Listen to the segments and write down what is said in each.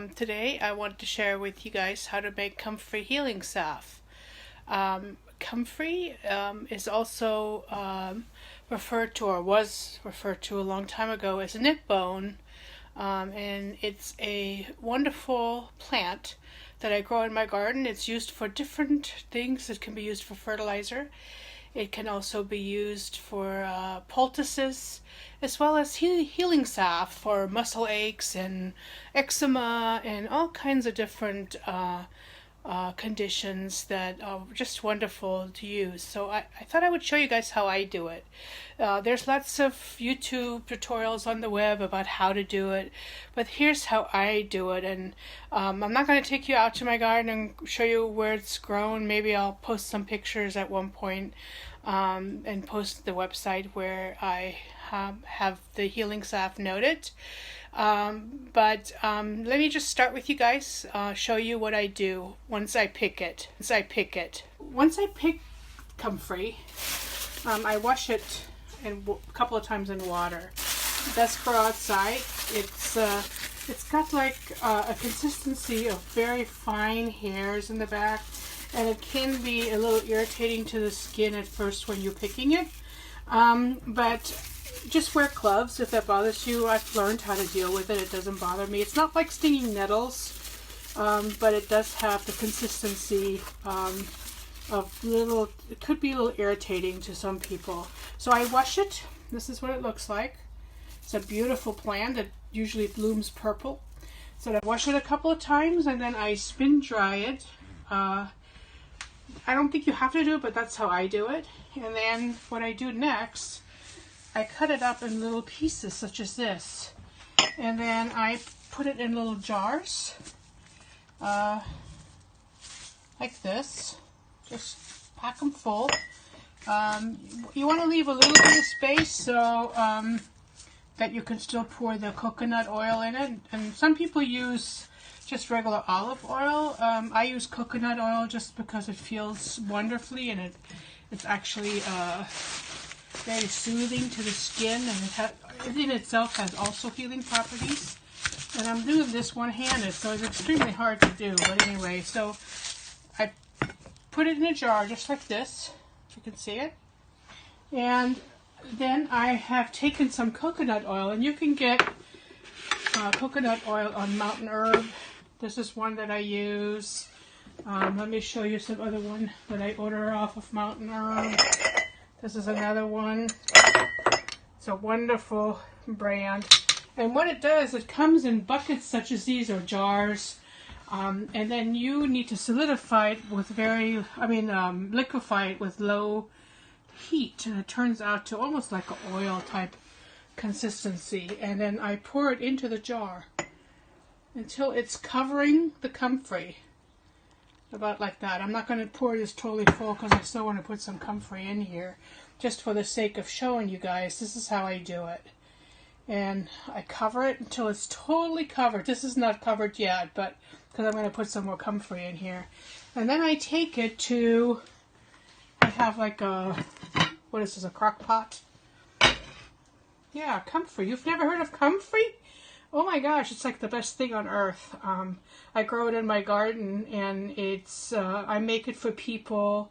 Today I want to share with you guys how to make comfrey healing salve. Comfrey is also referred to, or was referred to a long time ago, as a knit bone, and it's a wonderful plant that I grow in my garden. It's used for different things. It can be used for fertilizer. It can also be used for poultices, as well as healing salve for muscle aches and eczema and all kinds of different conditions that are just wonderful to use. So I thought I would show you guys how I do it. There's lots of YouTube tutorials on the web about how to do it, but here's how I do it. And I'm not going to take you out to my garden and show you where it's grown. Maybe I'll post some pictures at one point and post the website where I have the healing salve noted. But let me just start with you guys, show you what I do once I pick it. Once I pick comfrey, I wash it a couple of times in water. Best grow outside. It's got like a consistency of very fine hairs in the back, and it can be a little irritating to the skin at first when you're picking it. But just wear gloves if that bothers you. I've learned how to deal with it. It doesn't bother me. It's not like stinging nettles, but it does have the consistency of little, it could be a little irritating to some people. So I wash it. This is what it looks like. It's a beautiful plant that usually blooms purple. So I wash it a couple of times and then I spin dry it. I don't think you have to do it, but that's how I do it. And then what I do next, I cut it up in little pieces such as this, and then I put it in little jars like this. Just pack them full. You want to leave a little bit of space so that you can still pour the coconut oil in it, and some people use just regular olive oil. I use coconut oil just because it feels wonderfully, and it's actually very soothing to the skin, and it in itself has also healing properties. And I'm doing this one-handed, so it's extremely hard to do. But anyway, so I put it in a jar just like this, if you can see it. And then I have taken some coconut oil, and you can get coconut oil on Mountain Herb. This is one that I use. Let me show you some other one that I order off of Mountain Herb. This is another one. It's a wonderful brand. And what it does, it comes in buckets such as these, or jars. And then you need to solidify it with liquefy it with low heat. And it turns out to almost like an oil type consistency. And then I pour it into the jar until it's covering the comfrey. About like that. I'm not going to pour this totally full because I still want to put some comfrey in here, just for the sake of showing you guys. This is how I do it. And I cover it until it's totally covered. This is not covered yet, but because I'm going to put some more comfrey in here. And then I take it to, I have like a, what is this, a crock pot? Yeah, comfrey. You've never heard of comfrey? Oh my gosh, it's like the best thing on earth. I grow it in my garden, and it's I make it for people.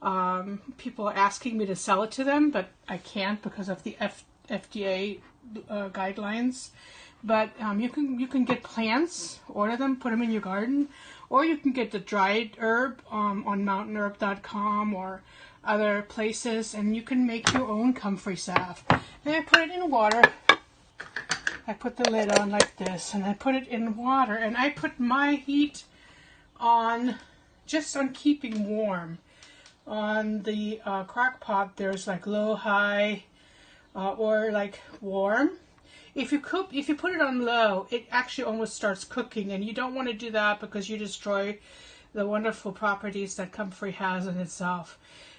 People are asking me to sell it to them, but I can't because of the FDA guidelines. But you can get plants, order them, put them in your garden, or you can get the dried herb on mountainherb.com or other places, and you can make your own comfrey salve. And I put it in water. I put the lid on like this, and I put it in water, and I put my heat on, just on keeping warm. On the crock pot, there's like low, high, or like warm. If you put it on low, it actually almost starts cooking, and you don't want to do that because you destroy the wonderful properties that comfrey has in itself.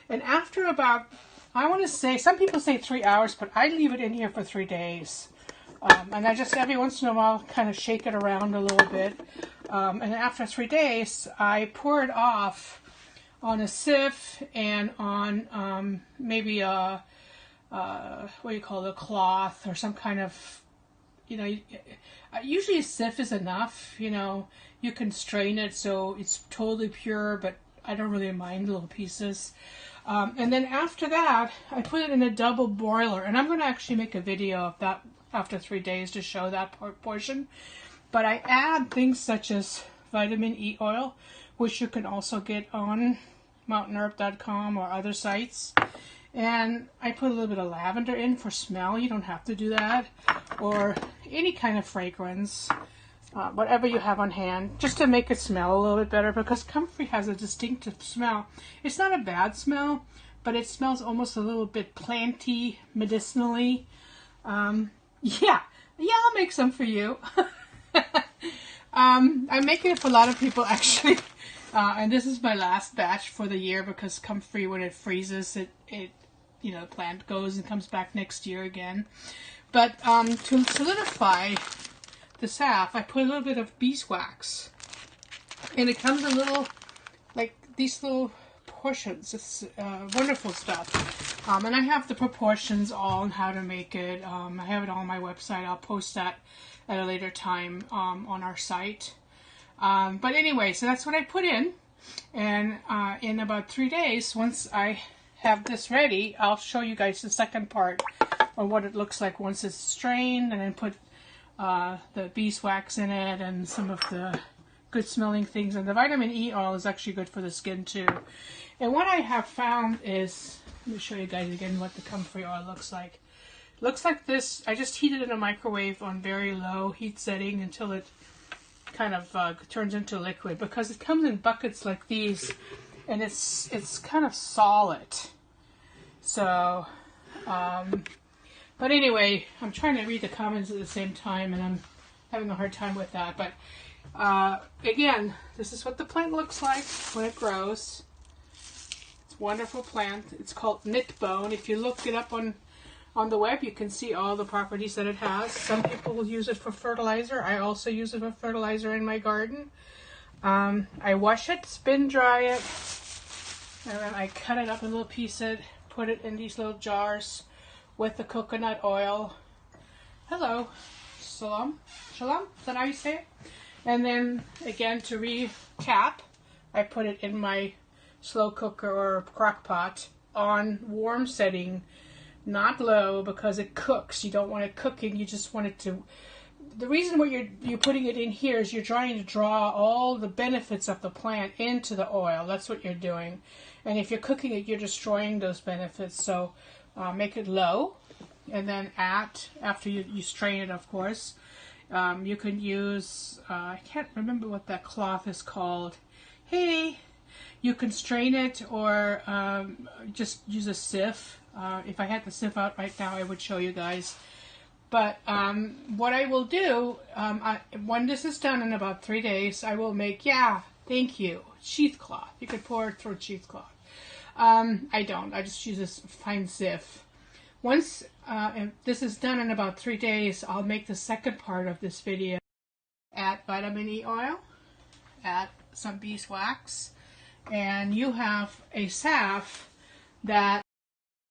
And after about, I want to say, some people say 3 hours, but I leave it in here for 3 days. And I just every once in a while kind of shake it around a little bit. And after 3 days, I pour it off on a sieve and on maybe a, what do you call it, a cloth or some kind of you know, usually a sieve is enough. You know, you can strain it so it's totally pure, but I don't really mind little pieces. And then after that, I put it in a double boiler, and I'm going to actually make a video of that after 3 days to show that portion. But I add things such as vitamin E oil, which you can also get on mountainherb.com or other sites. And I put a little bit of lavender in for smell. You don't have to do that. Or any kind of fragrance, whatever you have on hand, just to make it smell a little bit better, because Comfrey has a distinctive smell. It's not a bad smell, but it smells almost a little bit planty, medicinally. Yeah, I'll make some for you. I'm making it for a lot of people, actually. And this is my last batch for the year, because Comfrey, when it freezes, it you know, the plant goes and comes back next year again. But to solidify the salve, I put a little bit of beeswax, and it comes in little, like these little portions. It's wonderful stuff. And I have the proportions all on how to make it. I have it on my website. I'll post that at a later time on our site. But anyway, so that's what I put in. And in about 3 days, once I have this ready, I'll show you guys the second part of what it looks like once it's strained, and then put the beeswax in it and some of the good smelling things. And the vitamin E oil is actually good for the skin too. And what I have found is, let me show you guys again what the Comfrey oil looks like. It looks like this. I just heat it in a microwave on very low heat setting until it kind of turns into liquid, because it comes in buckets like these, and it's kind of solid. So but anyway, I'm trying to read the comments at the same time, and I'm having a hard time with that. But again, this is what the plant looks like when it grows. It's a wonderful plant. It's called knitbone. If you look it up on the web, you can see all the properties that it has. Some people will use it for fertilizer. I also use it for fertilizer in my garden. I wash it, spin dry it, and then I cut it up in little pieces, put it in these little jars with the coconut oil. Hello, shalom, shalom, is that how you say it? And then again, to recap, I put it in my slow cooker or crock pot on warm setting, not low, because it cooks. You don't want it cooking, you just want it to. The reason why you're putting it in here is you're trying to draw all the benefits of the plant into the oil. That's what you're doing. And if you're cooking it, you're destroying those benefits. So make it low, and then after you strain it, of course. You can use, I can't remember what that cloth is called. Hey, you can strain it, or just use a sieve. If I had the sieve out right now, I would show you guys. But what I will do, when this is done in about 3 days, I will make, thank you, cheesecloth. You could pour it through cheesecloth. I don't. I just use this fine sieve. Once this is done in about 3 days, I'll make the second part of this video. Add vitamin E oil, add some beeswax, and you have a salve that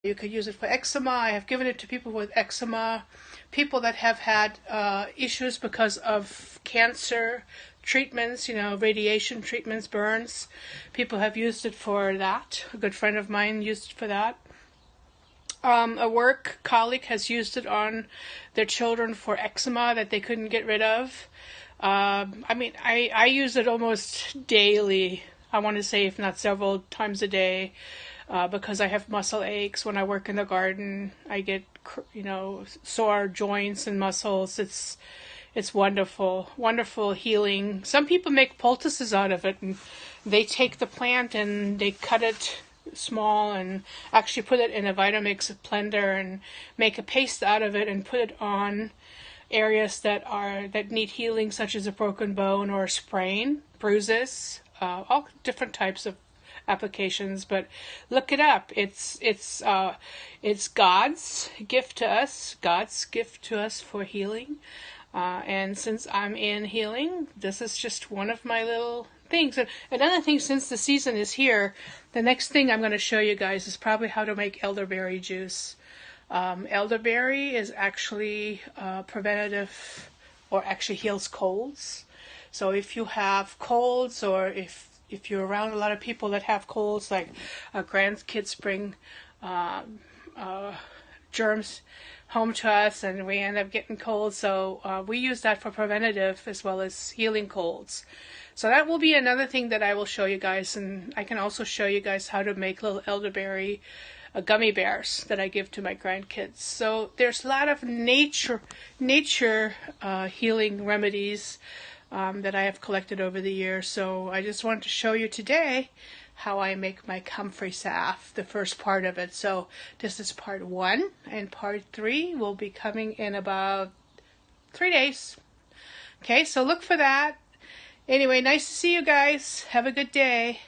you could use it for eczema. I have given it to people with eczema, people that have had issues because of cancer treatments, radiation treatments, burns. People have used it for that. A good friend of mine used it for that. A work colleague has used it on their children for eczema that they couldn't get rid of. I use it almost daily. I want to say, if not several times a day, because I have muscle aches when I work in the garden. I get, sore joints and muscles. It's wonderful, wonderful healing. Some people make poultices out of it, and they take the plant and they cut it small and actually put it in a Vitamix blender and make a paste out of it and put it on areas that need healing, such as a broken bone or a sprain, bruises, all different types of applications. But look it up. It's God's gift to us for healing. And since I'm in healing, this is just one of my little things. And another thing, since the season is here, the next thing I'm going to show you guys is probably how to make elderberry juice. Elderberry is actually preventative, or actually heals colds. So if you have colds, or if you're around a lot of people that have colds, like our grandkids bring germs home to us and we end up getting colds, so we use that for preventative as well as healing colds. So that will be another thing that I will show you guys, and I can also show you guys how to make little elderberry gummy bears that I give to my grandkids. So there's a lot of nature healing remedies that I have collected over the years. So I just wanted to show you today how I make my Comfrey salve, the first part of it. So this is part 1, and part 3 will be coming in about 3 days. Okay, so look for that. Anyway, nice to see you guys. Have a good day.